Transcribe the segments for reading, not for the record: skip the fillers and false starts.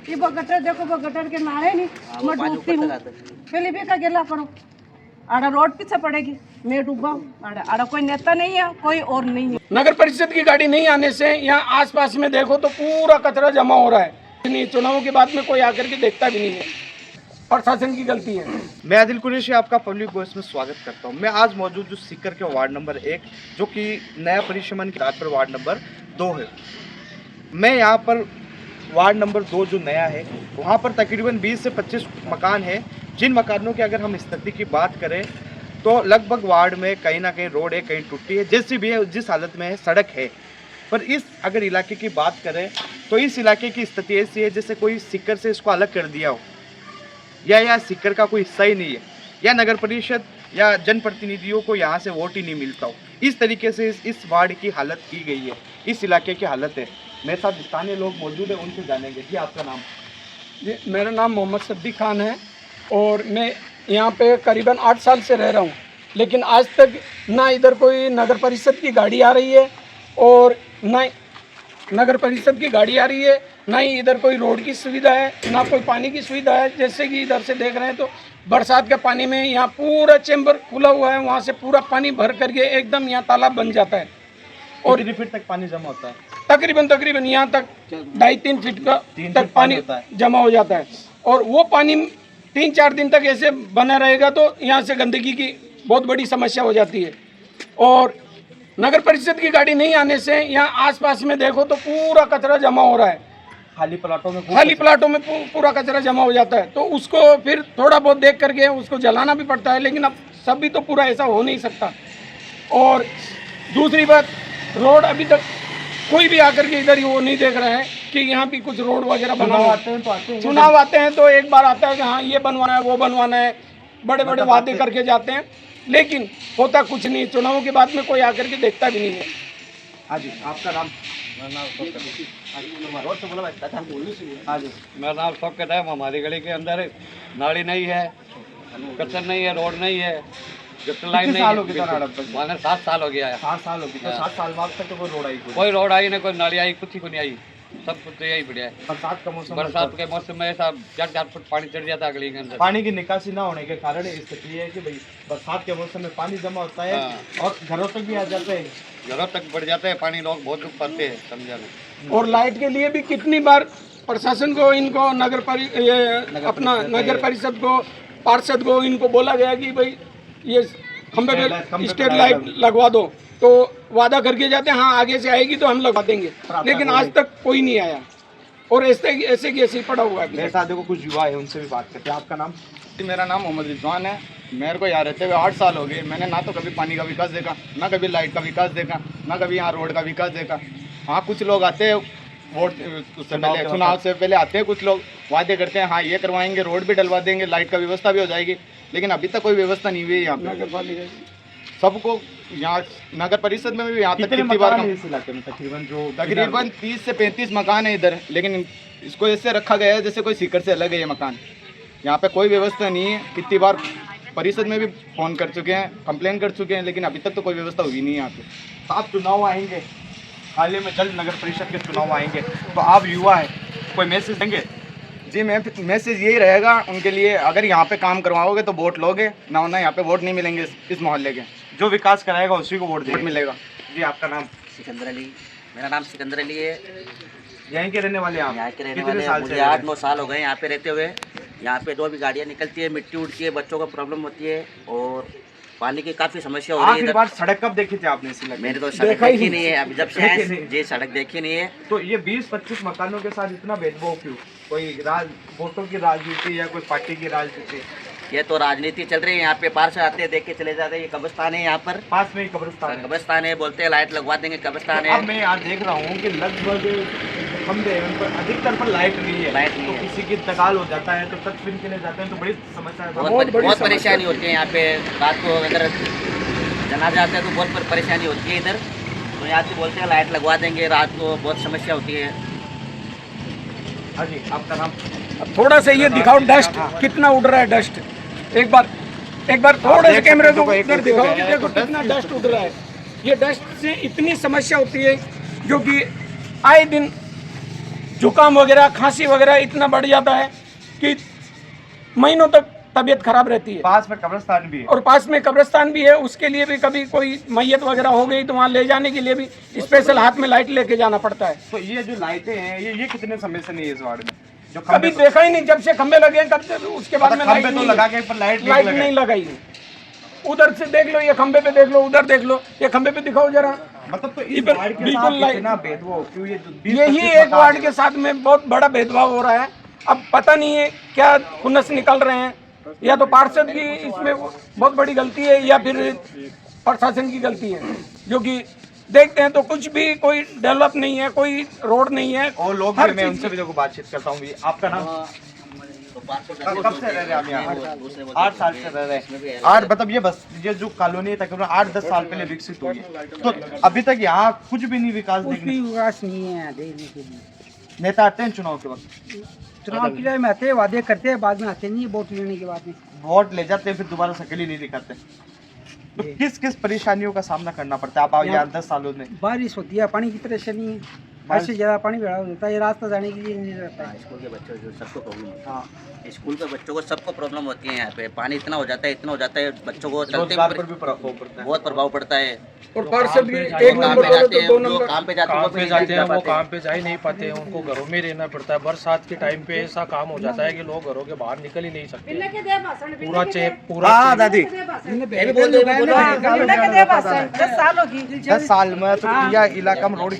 ये वो गटर देखो, वो गटर के नारे नहीं, मैं डूबती हूँ। पहले भी का गिला करो, आड़ा रोड पीछे पड़ेगी, मैं डूबा हूँ। आड़ा कोई नेता नहीं है, कोई और नहीं है। नगर परिषद की गाड़ी नहीं आने से यहाँ आसपास में देखो तो पूरा कचरा जमा हो रहा है। नहीं, चुनाव के बाद में कोई आकर के देखता भी नहीं है, प्रशासन की गलती है। मैं आदिल कुरैशी आपका पब्लिक वॉइस में स्वागत करता हूं। मैं आज मौजूद जो सीकर के वार्ड नंबर 1 जो कि नया परिश्रमण के आधार पर वार्ड नंबर 2 है। मैं यहां पर वार्ड नंबर 2 जो नया है वहां पर तकरीबन 20 से 25 मकान है, जिन मकानों की अगर हम स्थिति की बात करें तो लगभग वार्ड में कहीं ना कहीं रोड है, कहीं टूटी है, जैसी भी है जिस हालत में है सड़क है। पर इस अगर इलाके की बात करें तो इस इलाके की स्थिति ऐसी है जैसे कोई सीकर से इसको अलग कर दिया हो, या सीकर का कोई हिस्सा ही नहीं है, या नगर परिषद या जनप्रतिनिधियों को यहाँ से वोट ही नहीं मिलता हो। इस तरीके से इस वार्ड की हालत की गई है, इस इलाके की हालत है। मेरे साथ स्थानीय लोग मौजूद हैं, उनसे जानेंगे। जी आपका नाम? जी मेरा नाम मोहम्मद सद्दीक खान है और मैं यहाँ पे करीबन 8 साल से रह रहा हूँ, लेकिन आज तक ना इधर कोई नगर परिषद की गाड़ी आ रही है और ना नगर परिषद की गाड़ी आ रही है, ना ही इधर कोई रोड की सुविधा है, ना कोई पानी की सुविधा है। जैसे कि इधर से देख रहे हैं तो बरसात के पानी में यहाँ पूरा चैम्बर खुला हुआ है, वहाँ से पूरा पानी भर करके एकदम यहाँ तालाब बन जाता है और कितनी फीट तक पानी जमा होता है? तकरीबन यहाँ तक 2.5-3 फीट का तक पानी जमा हो जाता है। और वो पानी 3-4 दिन तक ऐसे बना रहेगा तो यहाँ से गंदगी की बहुत बड़ी समस्या हो जाती है। और नगर परिषद की गाड़ी नहीं आने से यहाँ आसपास में देखो तो पूरा कचरा जमा हो रहा है, खाली प्लाटों में पूरा कचरा जमा हो जाता है। तो उसको फिर थोड़ा बहुत देख करके उसको जलाना भी पड़ता है, लेकिन अब सब भी तो पूरा ऐसा हो नहीं सकता। और दूसरी बात, रोड अभी तक कोई भी आकर के इधर वो नहीं देख रहे हैं कि यहाँ भी कुछ रोड वगैरह बनवा चुनाव आते हैं तो एक बार आता है कि हाँ ये बनवाना है, वो बनवाना है, बड़े बड़े वादे करके जाते हैं, लेकिन होता कुछ नहीं। चुनावों के बाद में कोई आकर के देखता भी नहीं है। हाँ जी आपका नाम? हाँ जी मेरा नाम शौकत है। हमारी गली के अंदर नाली नहीं है, कचरा नहीं है, रोड नहीं है, गटर लाइन नहीं है। मैंने 7 साल हो गया है। 7 साल हो गए। तो 7 साल बाद तक तो कोई रोड आई? कोई रोड आई नहीं, कोई नाली आई, कुछ ही को नहीं आई, सब कुछ तो यही बढ़िया है। बरसात के मौसम में ऐसा 4 फुट पानी चढ़ जाता है गली के अंदर। पानी की निकासी ना होने के कारण स्थिति है कि भाई बरसात के मौसम में पानी जमा होता है और घरों तक भी आ जाता है, घरों तक बढ़ जाते हैं पानी, लोग बहुत दुख पाते हैं समझा नहीं। और लाइट के लिए भी कितनी बार प्रशासन को, इनको नगर परिषद को, पार्षद को इनको बोला गया कि भाई ये खंबे पे स्ट्रीट लाइट लगवा दो, तो वादा करके जाते हैं हाँ आगे से आएगी तो हम लगवा देंगे, लेकिन आज तक कोई नहीं आया और ऐसे की ऐसे ही पड़ा हुआ है। मेरे साथ देखो कुछ युवा है, उनसे भी बात करते हैं। आपका नाम? मेरा नाम मोहम्मद रिजवान है। मेरे को यहाँ रहते हुए 8 साल हो गए। मैंने ना तो कभी पानी का विकास देखा, ना कभी लाइट का विकास देखा, ना कभी यहाँ रोड का विकास देखा। हाँ कुछ लोग आते हैं वोट उससे पहले, चुनाव से पहले आते हैं, कुछ लोग वादे करते हैं हाँ ये करवाएंगे, रोड भी डलवा देंगे, लाइट का व्यवस्था भी हो जाएगी, लेकिन अभी तक कोई व्यवस्था नहीं हुई है यहाँ पे। सबको यहाँ नगर परिषद में भी यहाँ तक कितनी बार इस इलाके में तकरीबन 30 से 35 मकान है इधर, लेकिन इसको ऐसे रखा गया है जैसे कोई सीकर से अलग है ये मकान। यहाँ पे कोई व्यवस्था नहीं है। कितनी बार परिषद में भी फ़ोन कर चुके हैं, कंप्लेन कर चुके हैं, लेकिन अभी तक तो कोई व्यवस्था हुई नहीं है यहाँ पे। आप चुनाव आएंगे, हाल ही में जल्द नगर परिषद के चुनाव आएंगे, तो आप युवा है, कोई मैसेज देंगे? जी मैसेज यही रहेगा उनके लिए, अगर यहाँ पे काम करवाओगे तो वोट लोगे, ना होना यहाँ पे वोट नहीं मिलेंगे। इस मोहल्ले के जो विकास कराएगा उसी को वोट मिलेगा। जी आपका नाम? सिकंदर अली। मेरा नाम सिकंदर अली है। यहीं के रहने वाले हैं आप? यहाँ के रहने कितने वाले साल मुझे से? 8-9 साल हो गए यहाँ पे रहते हुए। यहाँ पे जो भी गाड़ियाँ निकलती है, मिट्टी उड़ती है, बच्चों को प्रॉब्लम होती है और पानी की काफ़ी समस्या हो रही है। आखिरी बार सड़क कब देखी थी आपने इस इलाके में? मैंने तो सड़क देखी नहीं है अभी, जब से ये सड़क देखी नहीं है। तो ये 20-25 मकानों के साथ इतना भेदभाव क्यों? कोई वोटों की राजनीति या कोई पार्टी की राजनीति? ये तो राजनीति चल रही है। यहाँ पे पार्षद आते हैं, देख के चले जाते हैं। ये कब्रिस्तान है, यहाँ पर पास में ही कब्रिस्तान है, बोलते हैं लाइट लगवा देंगे, कब्रिस्तान है। है। अब मैं यार देख रहा हूँ कि लगभग खंबे उन पर अधिकतर पर लाइट नहीं है, तो किसी की इंतकाल हो जाता है तो तक फिर के लिए जाते हैं, तो बड़ी समस्या है, बहुत परेशानी होती है यहाँ पे। रात को अगर जनाजा आता है तो बहुत परेशानी होती है इधर, तो यहाँ से बोलते हैं लाइट लगवा देंगे, रात को बहुत समस्या होती है। हाँ जी आपका नाम? थोड़ा सा ये दिखाओ डस्ट कितना उड़ रहा है, डस्ट एक बार थोड़े से कैमरे को इधर दिखाओ कि देखो कितना डस्ट उड़ रहा है। ये डस्ट से इतनी समस्या होती है जो कि आए दिन जुकाम वगैरह, खांसी वगैरह इतना बढ़ जाता है कि महीनों तक तबीयत खराब रहती है। पास में कब्रिस्तान भी है और पास में कब्रिस्तान भी है, उसके लिए भी कभी कोई मैयत वगैरह हो गई तो वहाँ ले जाने के लिए भी स्पेशल हाथ में लाइट लेके जाना पड़ता है। तो ये जो लाइटें हैं ये कितने समय से नहीं है इस वार्ड में? जो कभी देखा ही नहीं, जब से खंबे लगे कब से उसके बाद में लाइट खंबे तो नहीं लगा के पर लाइट नहीं लगाई। उधर से देख लो, ये खंबे पे देख लो, उधर देख लो, ये खंबे पे दिखाओ जरा। मतलब तो इस इधर वार्ड के बिल्कुल साथ लाइट- कितना भेदभाव क्यों? ये जो 20-25 यही एक मकान वार्ड है। के साथ में बहुत बड़ा भेदभाव हो रहा है। अब पता नहीं है क्या खुन्नस निकल रहे हैं, या तो पार्षद की इसमें बहुत बड़ी गलती है या फिर प्रशासन की गलती है, जो कि देखते हैं तो कुछ भी कोई डेवलप नहीं है, कोई रोड नहीं है। और लोग हर भी, मैं चीज़ उनसे भी देखो बातचीत करता हूँ। आपका नाम? तो पार्षद कब से रह रहे हैं आप यहाँ? दूसरे 8 साल से रह रहे हैं। 8 मतलब ये जो कॉलोनी है तकरीबन 8-10 साल पहले विकसित हुई है, तो अभी तक यहाँ कुछ भी नहीं विकास देखने। विकास नहीं है देखने के लिए। नेता आते हैं चुनाव के वक्त, चुनाव के लिए में आते हैं, वादे करते हैं, बाद में आते नहीं है वोट लेने के बाद में। वोट ले जाते हैं, फिर दोबारा शक्ल ही नहीं दिखाते। तो किस किस परेशानियों का सामना करना पड़ता है आप यहाँ 10 सालों में? बारिश होती है, पानी की परेशानी है, हद से ज़्यादा पानी भरा होता है, ये रास्ता जाने के लिए नहीं रहता है। स्कूल के बच्चों को सबको प्रॉब्लम होती हाँ, है। स्कूल के बच्चों को सबको प्रॉब्लम होती है यहाँ पे। पानी इतना हो जाता है बच्चों को चलते रोजगार पर भी प्रभाव पड़ता है। बहुत प्रभाव पड़ता है। और पार्षद भी जो एक काम नंबर पे बोले जाते तो हैं, 2 जो नंबर। काम पे जाते हैं काम वो पे भी जाते हैं, नहीं वो पाते। काम पे जा ही नहीं पाते हैं, उनको घरों में रहना पड़ता है। बरसात के टाइम पे ऐसा काम हो जाता है कि लोग घरों के बाहर निकल ही नहीं सकते। पूरा हाँ दादी, 10 साल होगी 10 साल में तो यह इलाका में रोड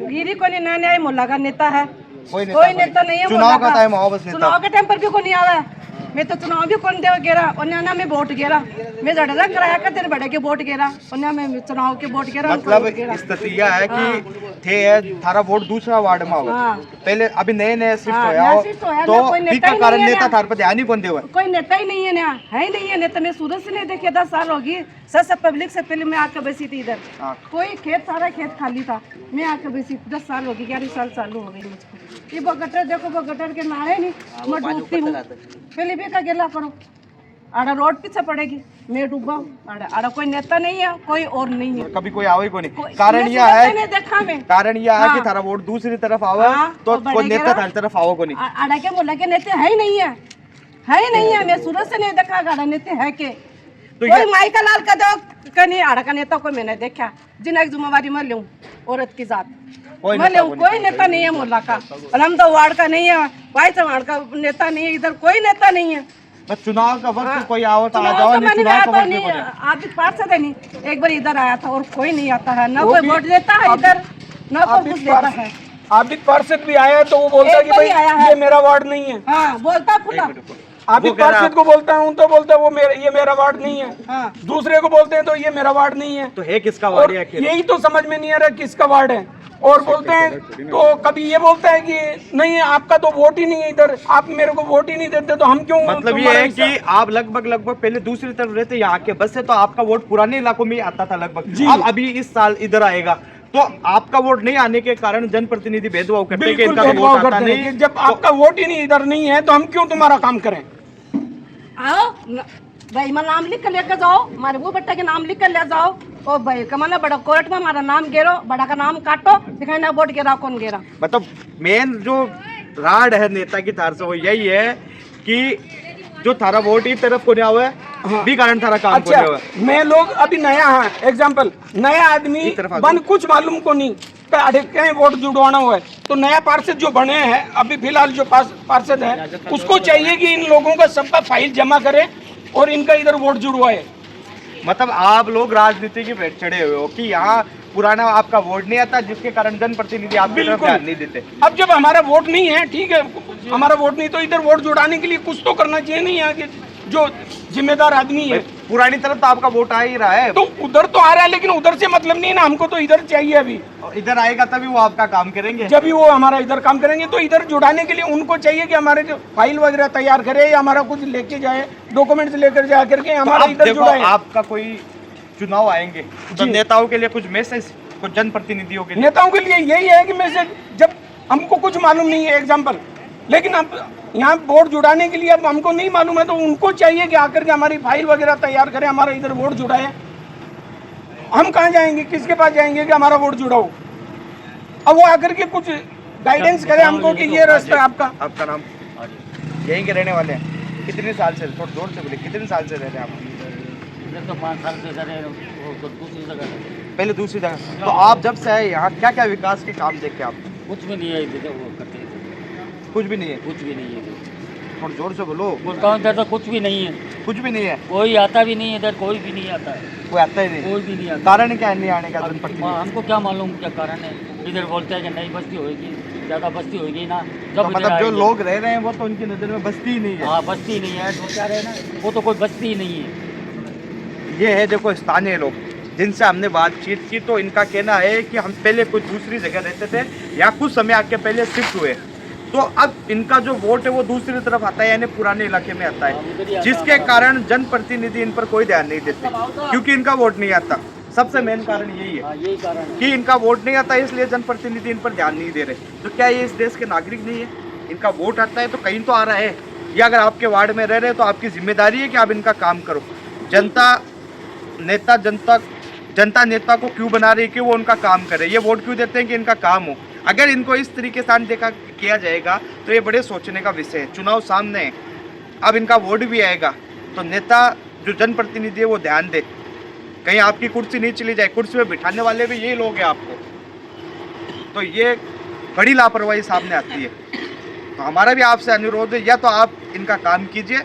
गिरी को नहीं नया मुल्ला का नेता है, कोई कोई नेता नहीं है। चुनाव मुल्ला का टाइम आओ बस नेता। चुनाव के टाइम पर भी कोई नहीं आवा है। मैं तो चुनाव भी कौन दे गेरा उन्हें में वोट गेरा, मैं जड़ा कराया कर तेरे बड़े के वोट गेरा उन्हें में चुनाव के वोट गेरा। मतलब स्थिति यह है कि थे थारा वोट दूसरा वार्ड में हुआ, हाँ। पहले अभी नए नए शिफ्ट हाँ, होया नया हो, शिफ्ट होया ना, तो कोई नेता पीका ही कारण नहीं है नेता ना। थार पर ध्यान ही कौन देवा? कोई नेता ही नहीं है ना, है ही नहीं है नेता। मैं सूरत से नहीं देखे 10 साल होगी, सब पब्लिक से पहले मैं आके बसी थी इधर। हाँ। कोई खेत, सारा खेत खाली था, मैं आके बसी 10 साल होगी, 11 साल चालू हो गई मुझको। ये वो गटर देखो, वो गटर के नारे नहीं, मैं डूबती हूँ। पहले भी का गेला करो, आड़ा रोड पीछे पड़ेगी, मैं डूबा हूँ। आड़ा कोई नेता नहीं है, कोई और नहीं है। कभी कोई आवे को नहीं। कारण यह है, नहीं देखा मैं। कारण यह है कि हाँ। थारा वोट दूसरी तरफ आवे हाँ, तो तो कोई नेता बढ़ेगा। थारी तरफ आओ को नहीं। आड़ा के मुल्ला के नेता है ही नहीं है, है ही नहीं है। मैं सूरत से नहीं देखा आड़ा नेता है के। तो कोई ये माइका लाल का दो कहीं आड़ा का नेता कोई मैंने देखा, जिन एक जिम्मेवारी मैं लूँ औरत की जात कोई मैं नेता लूँ। कोई नेता नहीं है मुल्ला का, और हम तो वार्ड का नहीं है, भाई वार्ड का नेता नहीं है, इधर कोई नेता नहीं है। बस चुनाव का वक्त हाँ। कोई आओ तो आ चुनाव जाओ, तो नहीं मैंने चुनाव आया का तो वक्त नहीं, नहीं पड़े। आप भी पार्षद है नहीं, एक बार इधर आया था और कोई नहीं आता है, ना वो कोई भी- वोट देता है इधर, ना कोई कुछ देता है। आबिद पार्षद भी आया है तो वो बोलता है एक कि बार भाई ही आया है। ये मेरा वार्ड नहीं है। हाँ बोलता खुला। आबिद पार्षद को बोलता हूँ तो बोलता है वो ये मेरा वार्ड नहीं है। हाँ दूसरे को बोलते हैं तो ये मेरा वार्ड नहीं है। तो है किसका और वार्ड है आखिर? यही तो समझ में नहीं आ रहा किसका वार्ड है। और बोलते हैं तो कभी ये बोलता है कि नहीं आपका तो वोट ही नहीं है इधर, आप मेरे को वोट ही नहीं देते तो हम क्यों। मतलब ये है कि आप लगभग पहले दूसरी तरफ रहते यहाँ के, बस से तो आपका वोट पुराने इलाकों में ही आता था लगभग। जी। अब अभी इस साल इधर आएगा तो आपका वोट नहीं आने के कारण जनप्रतिनिधि भेदभाव करते हैं कि बिल्कुल इनका तो भेदभाव वोट आता करते हैं नहीं। कि जब आपका वोट ही नहीं इधर नहीं है तो हम क्यों तुम्हारा काम करें। आओ भाई मैं नाम लिख कर लेकर जाओ, हमारे वो बेटा के नाम लिख कर ले जाओ। ओ भाई कमाना बड़ा कोर्ट में हमारा नाम गिरो, बड़ा का नाम काटो, दिखाई ना वोट गिरा कौन गिरा। मतलब मेन जो राड है नेता की थार से वो यही है कि जो थारा वोट ही तरफ को नहीं हुआ है, भी कारण थारा काम को नहीं हुआ है। अच्छा मैं लोग अभी नया है, एग्जाम्पल नया आदमी तरफ आ बन कुछ मालूम को नहीं कहीं वोट जुड़वाना हुआ है तो नया पार्षद जो बने हैं अभी फिलहाल जो पार्षद है उसको चाहिए कि इन लोगों का सबका फाइल जमा करे और इनका इधर वोट जुड़वाए। मतलब आप लोग राजनीति की भेंट चढ़े हुए हो कि यहाँ पुराना आपका वोट नहीं आता जिसके कारण जनप्रतिनिधि आपकी तरफ बिल्कुल। ध्यान नहीं देते। अब जब हमारा वोट नहीं है, ठीक है हमारा वोट नहीं तो इधर वोट जुड़ाने के लिए कुछ तो करना चाहिए नहीं है कि जो जिम्मेदार आदमी है। पुरानी तरफ तो आपका वोट आ ही रहा है, तो उधर तो आ रहा है लेकिन उधर से मतलब नहीं है ना, हमको तो इधर चाहिए अभी। और इधर आएगा तभी वो आपका काम करेंगे। जब भी वो हमारा इधर काम करेंगे तो इधर जुड़ाने के लिए उनको चाहिए कि हमारे जो फाइल वगैरह तैयार करे या हमारा कुछ लेके जाए, डॉक्यूमेंट्स लेकर जा करके हमारा अब इधर देखो जुड़ाए। आपका कोई चुनाव आएंगे तो जी। नेताओं के लिए कुछ मैसेज, कुछ जनप्रतिनिधियों के लिए नेताओं के लिए यही है कि मैसेज, जब हमको कुछ मालूम नहीं है एग्जाम्पल, लेकिन अब यहाँ वोट जुड़ाने के लिए अब हमको नहीं मालूम है तो उनको चाहिए कि आकर के हमारी फाइल वगैरह तैयार करें, हमारा इधर वोट जुड़ाए। हम कहाँ जाएंगे, किसके पास जाएंगे कि हमारा वोट जुड़ाओ। अब वो आकर के कुछ गाइडेंस करें हमको कि ये रास्ता है आपका। आपका नाम? यहीं के रहने वाले हैं? कितने साल से, थोड़ा जोर से बोले, कितने साल से रह रहे हैं आप? इधर तो 5 साल से रहे, वो तो दूसरी जगह रहे। पहले दूसरी जगह। तो आप जब से आए यहाँ क्या क्या विकास के काम देखे आप? कुछ भी नहीं है इधर, वो करते हैं। कुछ भी नहीं है? कुछ भी नहीं है, थोड़ा जोर से बोलो। बोलता हूँ इधर तो कुछ भी नहीं है, कुछ भी नहीं है? कोई आता भी नहीं है इधर, कोई भी नहीं आता है, कोई आता ही नहीं? कोई भी नहीं आता। कारण क्या है नहीं आने का जनप्रतिनिधि? हमको क्या मालूम क्या कारण है। इधर बोलते हैं कि नई बस्ती होगी, ज़्यादा बस्ती होगी ना, तो जब मतलब जो लोग रह रहे हैं वो तो उनकी नज़र में बस्ती ही नहीं है। हाँ बस्ती नहीं है, तो क्या रहे ना, वो तो कोई बस्ती ही नहीं है। ये है देखो स्थानीय लोग जिनसे हमने बातचीत की, तो इनका कहना है कि हम पहले कोई दूसरी जगह रहते थे, या कुछ समय आके पहले शिफ्ट हुए, तो अब इनका जो वोट है वो दूसरी तरफ आता है, यानी पुराने इलाके में आता है, जिसके कारण जनप्रतिनिधि इन पर कोई ध्यान नहीं देते, क्योंकि इनका वोट नहीं आता। सबसे मेन कारण यही है यही कारण है कि इनका वोट नहीं आता, इसलिए जनप्रतिनिधि इन पर ध्यान नहीं दे रहे। तो क्या ये इस देश के नागरिक नहीं है? इनका वोट आता है तो कहीं तो आ रहा है। या अगर आपके वार्ड में रह रहे हैं तो आपकी जिम्मेदारी है कि आप इनका काम करो। जनता नेता को क्यों बना रही है कि वो उनका काम करे? ये वोट क्यों देते हैं कि इनका काम हो? अगर इनको इस तरीके से देखा किया जाएगा तो ये बड़े सोचने का विषय है। चुनाव सामने है, अब इनका वोट भी आएगा, तो नेता जो जनप्रतिनिधि है वो ध्यान दे, कहीं आपकी कुर्सी नहीं चली जाए। कुर्सी में बिठाने वाले भी यही लोग हैं आपको, तो ये बड़ी लापरवाही सामने आती है। तो हमारा भी आपसे अनुरोध है, या तो आप इनका काम कीजिए,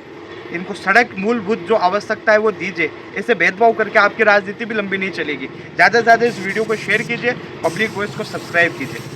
इनको सड़क मूलभूत जो आवश्यकता है वो दीजिए। ऐसे भेदभाव करके आपकी राजनीति भी लंबी नहीं चलेगी। ज़्यादा से ज़्यादा इस वीडियो को शेयर कीजिए, पब्लिक वॉइस को सब्सक्राइब कीजिए।